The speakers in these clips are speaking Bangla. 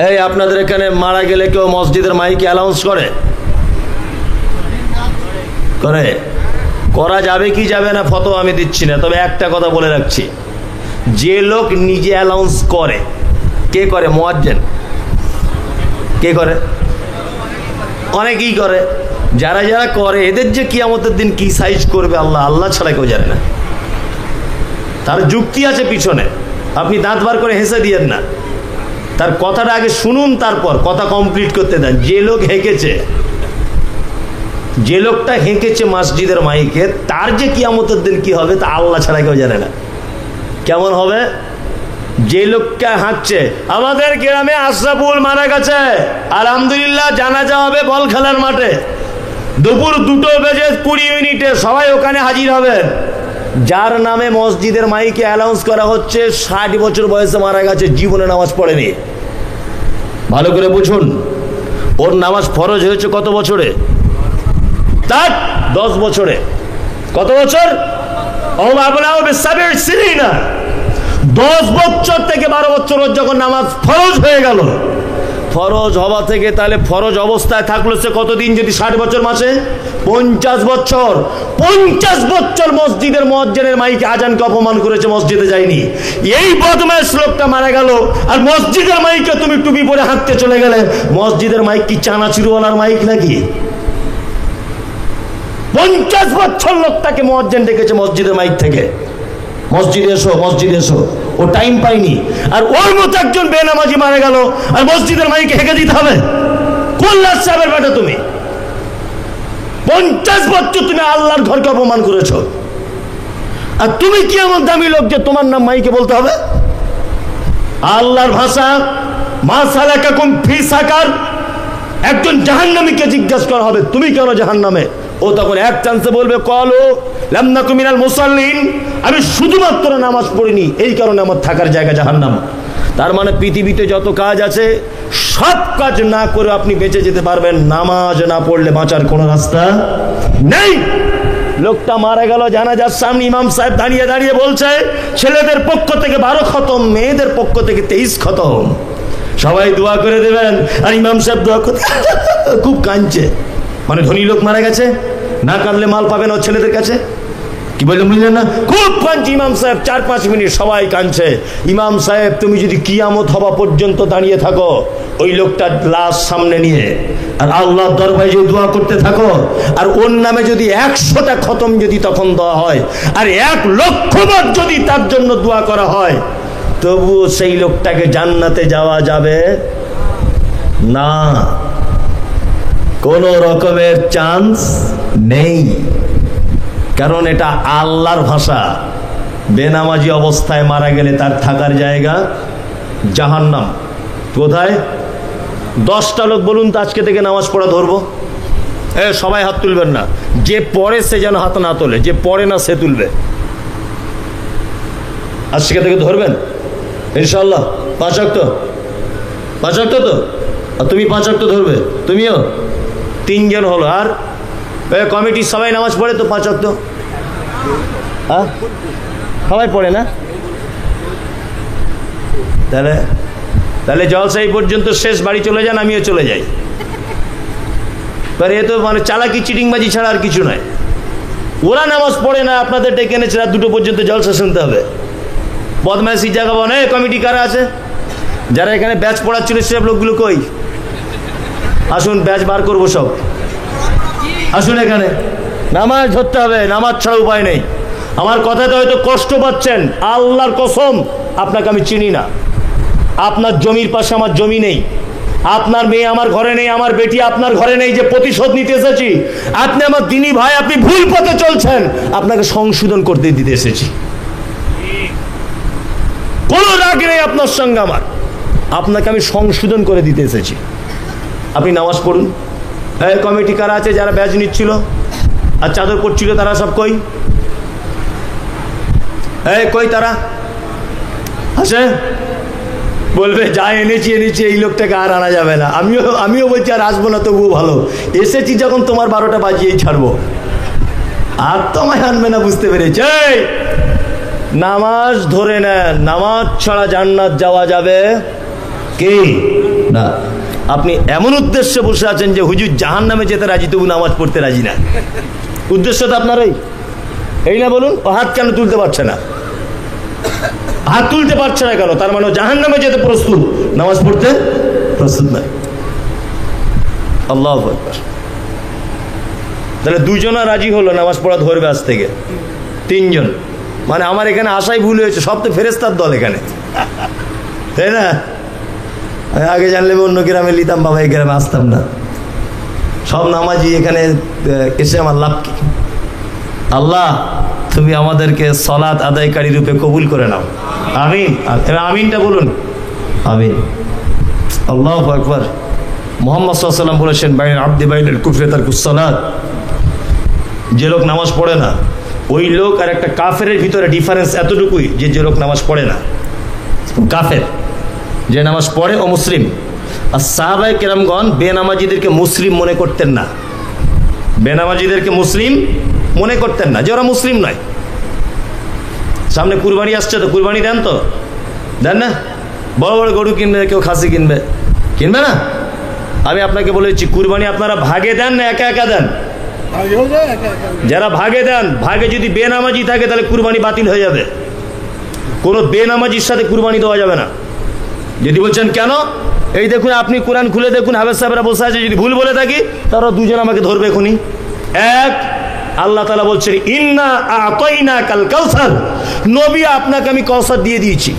এই আপনাদের এখানে মারা গেলে কেউ মসজিদের মাইকে অ্যানাউন্স করে? করে? করা যাবে কি যাবে না ফতোয়া আমি দিচ্ছি না, তবে একটা কথা বলে রাখছি, যে লোক নিজে অ্যানাউন্স করে, কে করে? মুয়াজ্জিন। কে করে? অনেকেই করে। যারা যারা করে এদের যে কিয়ামতের দিন কি সাইজ করবে আল্লাহ আল্লাহ ছাড়া কেউ জানে না। তার যুক্তি আছে পিছনে, আপনি দাঁত বার করে হেসে দিয়েন না, তার কথাটা আগে শুনুন, তারপর কথা কমপ্লিট করতে দেন। যে লোক হেঁকেছে, যে লোকটা হেঁকেছে মসজিদের মাইকে, তার যে কিয়ামতের দিন কি হবে তা আল্লাহ ছাড়া কেউ জানে না। কেমন হবে? যে লোকটা হাঁকছে, আমাদের গ্রামে আশরাফুল মারা গেছে, আলহামদুলিল্লাহ জানাজা হবে বল খেলার মাঠে, দুপুর 2:20 সবাই ওখানে হাজির হবেন। যার নামে মসজিদের মাইকে অ্যানাউন্স করা হচ্ছে 60 বছর বয়সে মারা গেছে, জীবনে নামাজ পড়েনি। ভালো করে বুঝুন, ওর নামাজ ফরজ হয়েছে কত বছরে? তার 10 বছরে। কত বছর? 10 বছর থেকে 12 বছর ওর যখন নামাজ ফরজ হয়ে গেল, ফরজ হওয়া থেকে তাহলে ফরজ অবস্থায় থাকলো সে কতদিন? যদি 60 বছর মাসে 50 বছর। 50 বছর মসজিদের মুয়াজ্জিনের মাইকে আজানকে অপমান করেছে, মসজিদে যায়নি। এই বদমাইশ লোকটা মারা গেল, আর মসজিদের মাইকে তুমি টুপি পরে হাঁটতে চলে গেলে। মসজিদের মাইক কি চানাচুরওয়ালার মাইক নাকি? 50 বছর লোকটাকে মুয়াজ্জিন ডেকেছে মসজিদের মাইক থেকে, মসজিদে এসো, মসজিদে এসো। ও টাইম পাইনি, আর ওর মতো একজন বেনামাজি মারা গেল, আর মসজিদের মাইকে হেঁকে দিতে হবে? কোন লাশ সাহেবের বেটা তুমি? 50 বছর তুমি আল্লাহর ঘরকে অপমান করেছো, আর তুমি কি এমন দামি লোক যে তোমার নাম মাইকে বলতে হবে? আল্লাহর ভাষা, মা সালাকাকুম ফি সাকার। একজন জাহান্নামীকে জিজ্ঞাসা করা হবে তুমি কেন জাহান্নামে? ও তখন এক চান্সে বলবে ক্বালু লাম নাকু মিনাল মুসাল্লিন, আমি শুধুমাত্র নামাজ পড়িনি, এই কারণে আমার থাকার জায়গা জাহান্নাম। তার মানে পৃথিবীতে যত কাজ আছে সব কাজ না করে আপনি বেঁচে যেতে পারবেন, নামাজ না পড়লে বাঁচার কোনো রাস্তা নেই। লোকটা মারা গেল, জানাজার সামনে ইমাম সাহেব দাঁড়িয়ে দাঁড়িয়ে বলছে ছেলেদের পক্ষ থেকে 12 খতম, মেয়েদের পক্ষ থেকে 23 খতম, সবাই দোয়া করে দেবেন। আর ইমাম সাহেব দোয়া করতে খুব কাঁদছে, মানে ধনী লোক মারা গেছে, না কাঁদলে মাল পাবে না ছেলেদের কাছে। কি বললেন বুঝলেন না? খুব কাঁদছে ইমাম সাহেব, 4-5 মিনিট সবাই কাঁদছে। ইমাম সাহেব তুমি যদি কিয়ামত হওয়া পর্যন্ত দাঁড়িয়ে থাকো ওই লোকটার লাশ সামনে নিয়ে, আর আল্লাহর দরবারে যদি দোয়া করতে থাকো, আর ওর নামে যদি 100টা খতম যদি তখন দেওয়া হয়, আর 1 লক্ষ বার যদি তার জন্য দোয়া করা হয়, তবুও সেই লোকটাকে জান্নাতে যাওয়া যাবে না, কোন রকমের চান্স নেই। কারণ এটা আল্লাহর ভাষা। বেনামাজি অবস্থায় মারা গেলে তার থাকার জায়গা জাহান্নাম। কোথায়? 10টা লোক বলুন তো আজকে থেকে নামাজ পড়া ধরবো। সবাই হাত তুলবেন না, যে পড়ে সে যেন হাত না তোলে, যে পড়ে না সে তুলবে। আজকে থেকে ধরবেন ইনশাআল্লাহ। 5 ওয়াক্ত, 5 ওয়াক্ত তো? আর তুমি 5 ওয়াক্ত ধরবে? তুমিও? 3 জন হলো। আর কমিটির সবাই নামাজ পড়ে তো 5 ওয়াক্ত? হ্যাঁ, সবাই পড়ে না? তাহলে জলসা এই পর্যন্ত শেষ, বাড়ি চলে যান, আমিও চলে যাই। এ তো মানে চালাকি চিটিংবাজি ছাড়া আর কিছু নয়। ওরা নামাজ পড়ে না, আপনাদের ডেকে এনেছে রাত 2টো পর্যন্ত জলসা শুনতে হবে। বদমাইশি জায়গা বনে। কমিটি কারা আছে? যারা এখানে ব্যাচ পড়াচ্ছিল সেসব লোকগুলো কই? আসুন, ব্যাচ বার করবো সব। আসুন এখানে, নামাজ ধরতে হবে, নামাজ ছাড়া উপায় নেই। আমার কথাতে হয়তো কষ্ট পাচ্ছেন, আল্লাহর কসম আপনাকে আমি চিনি না। আপনার জমির পাশে আমার জমি নেই, আপনার মেয়ে আমার ঘরে নেই, আমার বেটি আপনার ঘরে নেই যে প্রতিশোধ নিতে এসেছি। আপনি আমার দিনী ভাই, আপনি ভুল পথে চলছেন, আপনাকে সংশোধন করতে দিতে এসেছি। কোনো রাগ নেই আপনার সঙ্গে আমার, আপনাকে আমি সংশোধন করে দিতে এসেছি। আপনি নামাজ পড়ুন। কমিটি কারা আছে যারা ব্যাচ নিচ্ছিল আর চাদর পড়ছিল, তারা সব কই? কই তারা? আছে? বলবে যা এনেছি, এই লোকটাকে আর আনা যাবে না। আমিও বলছি আর আসবো না, তবুও ভালো, এসেছি যখন তোমার 12টা বাজিয়েই ছাড়বো। আর তোমায় আনবে না, বুঝতে পেরেছি। নামাজ ধরে নেন, নামাজ ছাড়া জান্নাত যাওয়া যাবে। কি না? আপনি এমন উদ্দেশ্যে বসে আছেন যে হুজুর জাহান্নামে যেতে রাজি, তবু নামাজ পড়তে রাজি না। উদ্দেশ্যটা আপনার এই না? বলুন, ও হাত কেন তুলতে পারছে না? হাত তুলতে পারছে না কেন? তার মানে জাহান্নামে যেতে প্রস্তুত, নামাজ পড়তে প্রস্তুত নয়। আল্লাহু আকবার। তাহলে দুজনা রাজি হলো নামাজ পড়া ধরবে আজ থেকে, তিনজন। মানে আমার এখানে আসাই ভুল হয়েছে, সব তো ফেরেস্তার দল এখানে, তাই না? আগে জানলে অন্য গ্রামে নিতাম, বাবা এই গ্রামে আসতাম না। সব নামাজি এখানে এসে আমার লাভ কি? আল্লাহ তুমি আমাদেরকে সালাত আদায়কারী রূপে কবুল করে নাও, আমিন। আমিনটা বলুন, আমিন। আল্লাহু আকবার। মুহাম্মদ সাল্লাল্লাহু আলাইহি ওয়াসাল্লাম বলেছেন, বাইন আবদি বাইনাল কুফরি তারকুস সালাত। যে লোক নামাজ পড়ে না, ওই লোক আর একটা কাফেরের ভিতরে ডিফারেন্স এতটুকুই যে লোক নামাজ পড়ে না। কাফের যে নামাজ পড়ে ও মুসলিম। আর সাহাবায়ে কেরামগণ বেনামাজিদেরকে মুসলিম মনে করতেন না, বেনামাজিদেরকে মুসলিম মনে করতেন না, যে ওরা মুসলিম নয়। সামনে কুরবানি আসছে, তো কুরবানি দেন, তো দেন না? বড় বড় গরু কিনবে, কেউ খাসি কিনবে, কিনবে না? আমি আপনাকে বলেছি, কুরবানি আপনারা ভাগে দেন না একা একা দেন? যারা ভাগে দেন, ভাগে যদি বেনামাজি থাকে তাহলে কুরবানি বাতিল হয়ে যাবে। কোনো বেনামাজির সাথে কুরবানি দেওয়া যাবে না। যদি বলছেন কেন, এই দেখুন, আপনি কোরআন খুলে দেখুন, হাফেজ সাহেবরা বসে আছে, যদি ভুল বলে থাকি তারা দুজন আমাকে ধরবে এখনই। এক, আল্লাহ তাআলা বলছেন, ইন্না আতাইনাকাল কাউসার, নবী আপনাকে আমি কাউসার দিয়ে দিয়েছি।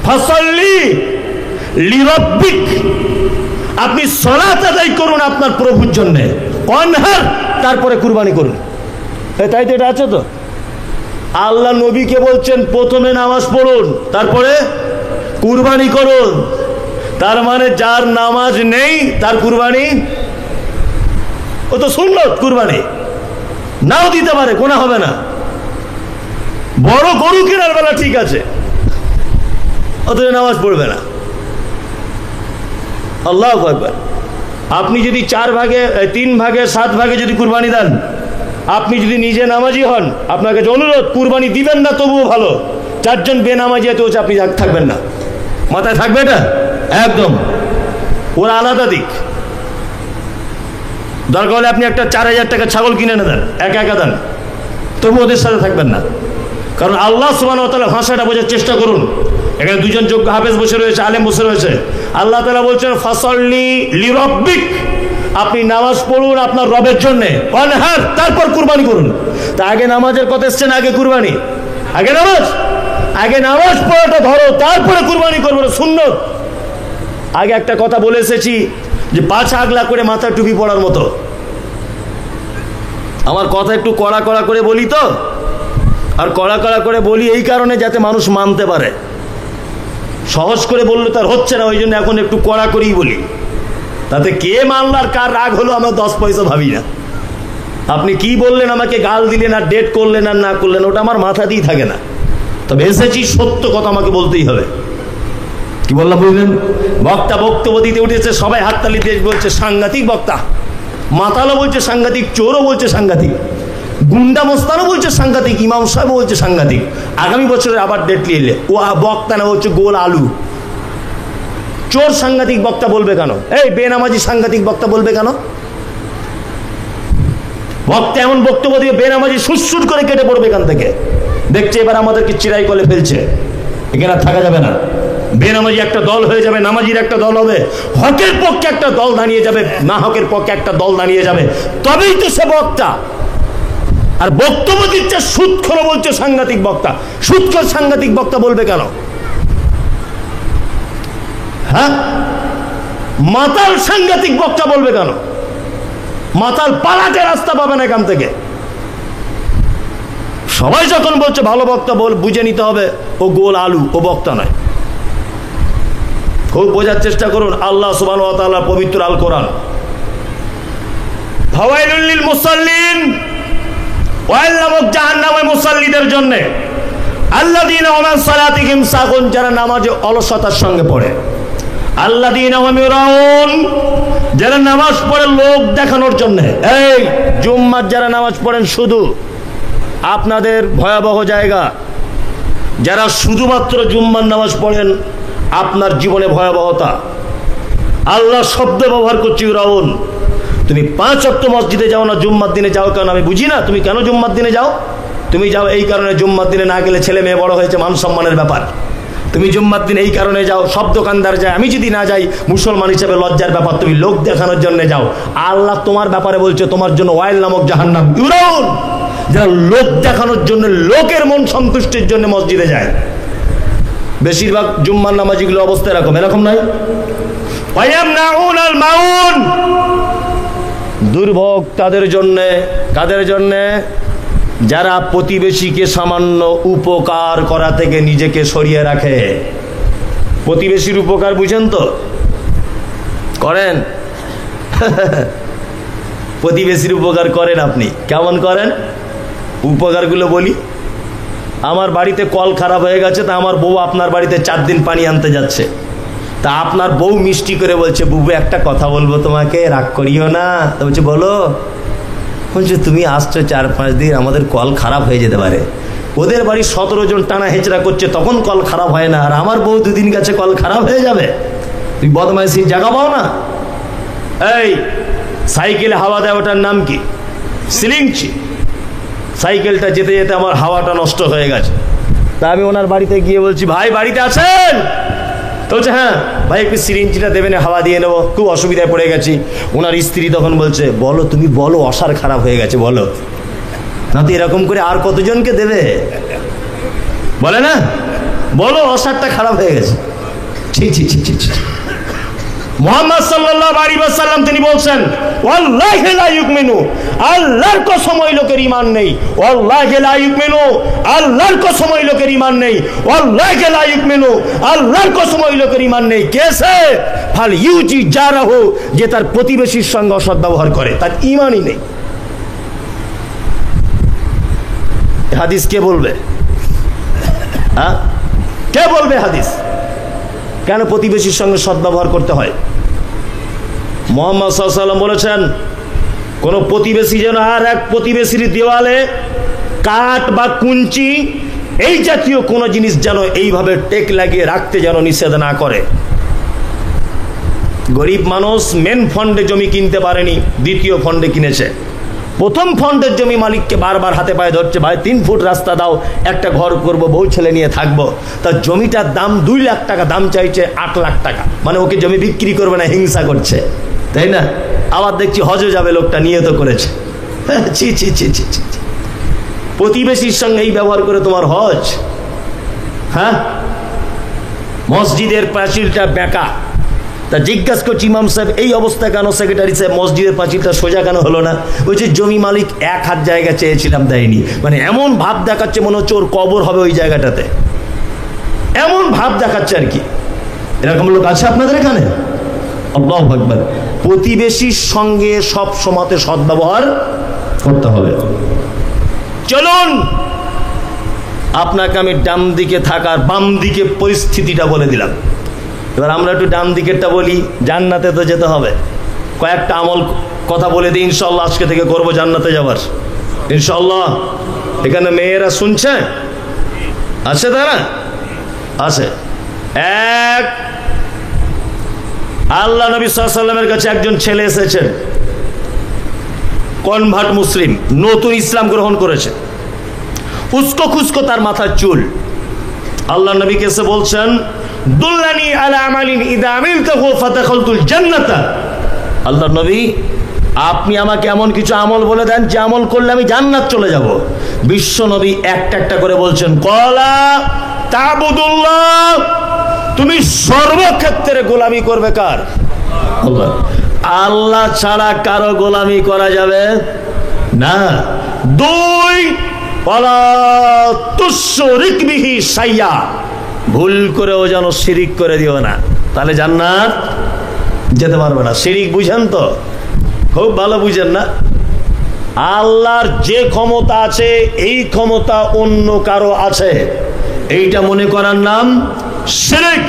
ফাসাল্লি লিরাব্বিক, আপনি সালাত আদায় করুন আপনার প্রভুর জন্য। ওয়ানহার, তারপরে কুরবানি করুন। তাই তো, এটা আছে তো। আল্লাহ নবীকে বলছেন প্রথমে নামাজ পড়ুন, তারপরে কুরবানি করুন। তার মানে যার নামাজ নেই তার কুরবানি, ও তো সুন্নত, কুরবানি নাও দিতে পারে, গোনা হবে না। বড় গরু কেনার বেলা ঠিক আছে, অথচ নামাজ পড়বে না। আল্লাহু আকবার। আপনি যদি 4 ভাগে 3 ভাগে 7 ভাগে যদি কুরবানি দেন, আপনি যদি নিজে নামাজি হন, আপনাকে অনুরোধ, কুরবানি দিবেন না তবুও ভালো। 4 জন বেনামাজি এত হচ্ছে, আপনি থাকবেন না, মাথায় থাকবে এটা একদম। ওরা আলাদা দিক। দরকার হলে আপনি একটা 4000 টাকা ছাগল কিনে এনে দেন, একা একা দেন, তবু ওদের সাথে থাকবেন না। কারণ আল্লাহ সুবহানাহু ওয়া তাআলা ভাষাটা বোঝার চেষ্টা করুন। এখানে দুজন যোগ্য হাফেজ বসে রয়েছে, আলেম বসে রয়েছে। আল্লাহ তাআলা বলছেন, ফাসাল্লি লিরাব্বিক, আপনি নামাজ পড়ুন আপনার রবের জন্য। ওয়ানহার, তারপর কুরবানি করুন। তা আগে নামাজের কথা এসছে না আগে কুরবানি? আগে নামাজ, আগে নামাজ পড়াটা ধরো, তারপরে কুরবানি করবো, সুন্নত। আগে একটা কথা বলে এসেছি যে 5 আগলা করে মাথা টুপি পড়ার মতো। আমার কথা একটু কড়া কড়া করে বলি তো, আর কড়া কড়া করে বলি এই কারণে যাতে মানুষ মানতে পারে। সহজ করে বললে তার হচ্ছে না, ওই জন্য এখন একটু কড়া করেই বলি। তাতে কে মানল আর কার রাগ হলো আমরা 10 পয়সা ভাবি না। আপনি কি বললেন, আমাকে গাল দিলেন আর ডেট করলেন আর না করলেন, ওটা আমার মাথাতেই থাকে না। তবে এসেছি, সত্য কথা আমাকে বলতেই হবে। কি বললাম বুঝলেন? বক্তা বক্তব্য দিতে উঠেছে, সবাই হাততালি দিয়ে বলছে সাংঘাতিক বক্তা। মাতালও বলছে সাংঘাতিক, চোরও বলছে সাংঘাতিক, গুন্ডা মোস্তানও বলছে সাংঘাতিক, ইমাম সাহেবও বলছে সাংঘাতিক। আগামী বছরে আবার ডেট নিয়ে ও বক্তা না, হচ্ছে গোল আলু। চোর সাংঘাতিক বক্তা বলবে কেন? এই বেনামাজি সাংঘাতিক বক্তা বলবে কেন? বক্তা এমন বক্তব্য দিয়ে বেনামাজি সুরসুর করে কেটে পড়বে এখান থেকে। দেখছে এবার আমাদেরকে চিরাই করে ফেলছে, এখানে থাকা যাবে না। বেনামাজি একটা দল হয়ে যাবে, নামাজির একটা দল হবে, হকের পক্ষে একটা দল দাঁড়িয়ে যাবে, না হকের পক্ষে একটা দল দাঁড়িয়ে যাবে, তবেই তো সে বক্তা। আর বক্তব্য দিচ্ছে সুদখোর, বলছে সাংঘাতিক বক্তা। সুদখোর সাংঘাতিক বক্তা বলবে কেন? হ্যাঁ, মাতাল সাংঘাতিক বক্তা বলবে কেন? মাতাল পালাতে রাস্তা পাবে না এখান থেকে। সবাই যখন বলছে ভালো বক্তা, বুঝে নিতে হবে ও গোল আলু, ও বক্তা নয়। খুব বোঝার চেষ্টা করুন। আল্লাহ সুবহানাহু ওয়া তাআলা পবিত্র আল কোরআন, ফাওয়াইলুল লিল মুসাল্লিন, ওয়াইল নামক জাহান্নামের মুসাল্লিদের জন্য, আল্লাযীনা হুম আন সালাতিহিম সাহুন, যারা নামাজে অলসতার সঙ্গে পড়ে, আল্লাযীনা হুম ইউরাউন, যারা নামাজ পড়ে লোক দেখানোর জন্য। এই জুম্মার যারা নামাজ পড়েন, শুধু আপনাদের ভয়াবহ জায়গা। যারা শুধুমাত্র জুম্মার নামাজ পড়েন, আপনার জীবনে ভয়াবহতা। আল্লাহ শব্দ ব্যবহার করছি ফিরআউন। তুমি 5 ওয়াক্ত মসজিদে যাও না, জুম্মার দিনে যাও কেন? আমি বুঝি না তুমি কেন জুম্মার দিনে যাও। তুমি যাও এই কারণে, জুম্মার দিনে না গেলে ছেলে মেয়ে বড় হয়েছে, মান সম্মানের ব্যাপার। তুমি জুম্মার দিনে এই কারণে যাও, সব দোকানদার যায়, আমি যদি না যাই মুসলমান হিসেবে লজ্জার ব্যাপার। তুমি লোক দেখানোর জন্য যাও। আল্লাহ তোমার ব্যাপারে বলছে তোমার জন্য ওয়াইল নামক জাহান্নাম। ফিরআউন যারা লোক দেখানোর জন্য, লোকের মন সন্তুষ্টির জন্য মসজিদে যায়, বেশিরভাগ জুম্মার নামাজিগুলো অবস্থা এরকম নয়। ওয়ায়ামনাউনাল মাউন, দুর্ভোগ তাদের জন্য। কাদের জন্য? যারা প্রতিবেশীকে সামান্য উপকার করা থেকে নিজেকে সরিয়ে রাখে। প্রতিবেশীর উপকার বুঝেন তো? করেন? প্রতিবেশীর উপকার করেন আপনি? কেমন করেন উপকারগুলো বলি। আমার বাড়িতে কল খারাপ হয়ে গেছে, তা আমার বউ আপনার বাড়িতে 4 দিন পানি আনতে যাচ্ছে। তা আপনার বউ মিষ্টি করে বলছে, বুবু একটা কথা বলবো তোমাকে, রাগ করিও না। তো বলছে বলো। বলছে তুমি আসছো 4-5 দিন, আমাদের কল খারাপ হয়ে যেতে পারে। ওদের বাড়ি 17 জন টানা হেঁচড়া করছে, তখন কল খারাপ হয় না, আর আমার বউ 2 দিন গেছে কল খারাপ হয়ে যাবে। তুই বদমাইশির জায়গা পাও না। এই সাইকেলে হাওয়া দেয়, ওটার নাম কি? সিলিংচি। সাইকেলটা যেতে যেতে আমার হাওয়াটা নষ্ট হয়ে গেছে। তা আমি ওনার বাড়িতে গিয়ে বলছি, ভাই বাড়িতে আছেন? তো বলছে হ্যাঁ। ভাই একটু সিরিঞ্জটা দেবেন, হাওয়া দিয়ে নেবো, খুব অসুবিধায় পড়ে গেছি। ওনার স্ত্রী তখন বলছে, বলো তুমি বলো, অসার খারাপ হয়ে গেছে বলো। না তো এরকম করে আর কতজনকে দেবে? বলে না, বলো অসারটা খারাপ হয়ে গেছে। ছি ছি ছি ছি ছি। মুহাম্মদ সাল্লাল্লাহু আলাইহি ওয়াসাল্লাম তিনি বলছেন, ওয়াল্লাহি লা ইউমিনু, আল্লাহর কসম ওই লোকের ঈমান নেই। ওয়াল্লাহি লা ইউমিনু, আল্লাহর কসম ওই লোকের ঈমান নেই। ওয়াল্লাহি লা ইউমিনু, আল্লাহর কসম ওই লোকের ঈমান নেই। কেসে ফাল ইউজি জারাহু, যে তার প্রতিবেশীর সঙ্গে অসৎ ব্যবহার করে, তার ঈমানই নেই। হাদিস কে বলবে? হ্যাঁ, কে বলবে হাদিস? কেন প্রতিবেশীর সঙ্গে সদ্ব্যবহার করতে হয়? মুহাম্মদ সাল্লাল্লাহু আলাইহি ওয়াসাল্লাম বলেছেন, কোন প্রতিবেশী যেন আর এক প্রতিবেশীর দেওয়ালে কাঠ বা কুঞ্চি এই জাতীয় কোন জিনিস যেন এইভাবে টেক লাগিয়ে রাখতে যেন নিষেধ না করে। গরিব মানুষ মেন ফন্ডে জমি কিনতে পারেনি, দ্বিতীয় ফন্ডে কিনেছে। প্রথম ফন্ডের জমি মালিককে বারবার হাতে পায়ে ধরছে, ভাই 3 ফুট রাস্তা দাও, একটা ঘর করব, বউ ছেলে নিয়ে থাকবো। তার জমিটার দাম 2 লাখ টাকা, দাম চাইছে 8 লাখ টাকা। মানে ওকে জমি বিক্রি করবে না, হিংসা করছে, তাই না? আবার দেখছি হজে যাবে, লোকটা নিয়ত করেছে। ছি ছি ছি ছি ছি। প্রতিবেশীর সঙ্গে এই ব্যবহার করে তোমার হজ? হ্যাঁ, মসজিদের প্রাচীরটা বেঁকা। তা জিজ্ঞাসা করছি, ইমাম সাহেব এই অবস্থা কেন? সেক্রেটারি সাহেব মসজিদের পাঁচিলটা সোজা কেন হলো না? বলছে জমি মালিক 1 হাত জায়গা চেয়েছিলাম, দেয়নি। মানে এমন ভাব দেখাচ্ছে মনে হচ্ছে ওর কবর হবে ওই জায়গাটাতে, এমন ভাব দেখাচ্ছে আর কি। এরকম লোক আছে আপনাদের এখানে? আল্লাহু আকবার। প্রতিবেশীর সঙ্গে সব সময়তে সদ্ব্যবহার করতে হবে। চলুন আপনাকে আমি ডান দিকে থাকার বাম দিকে পরিস্থিতিটা বলে দিলাম। এবার আমরা একটু ডান দিকেরটা বলি। জান্নাতে তো যেতে হবে, কয়েকটা আমল কথা বলে দিই, ইনশাআল্লাহ আজকে থেকে করবো জান্নাতে যাবার, ইনশাআল্লাহ। এখানে মেয়েরা শুনছে? আছে তারা? আছে। এক, আল্লাহ নবী সাল্লাল্লাহু আলাইহি ওয়াসাল্লামের কাছে একজন ছেলে এসেছেন, কনভার্ট মুসলিম, নতুন ইসলাম গ্রহণ করেছে। উস্কো খুস্কো তার মাথার চুল। আল্লাহ নবীকে এসে বলছেন, দুল্লানি আলা আমালিন ইদা আমিলতাহু ফাদাখালতুল জান্নাতা। আল্লাহ নবী আপনি আমাকে এমন কিছু আমল বলে দেন যে আমল করলে আমি জান্নাত চলে যাব। বিশ্ব নবী একটা একটা করে বলছেন, ক্বালা তা'বুদুল্লাহ, তুমি সর্বক্ষেত্রে গোলামি করবে কার? আল্লাহ। আল্লাহ ছাড়া কারো গোলামি করা যাবে না। 2, ওয়ালা তুশরিক বিহি শাইয়া, ভুল করেও যেন শিরিক করে দিও না, তাহলে জান্নাত যেতে পারবে না। শিরিক বুঝেন তো? খুব ভালো বুঝেন না? আল্লাহর যে ক্ষমতা আছে এই ক্ষমতা অন্য কারো আছে, এইটা মনে করার নাম শিরিক।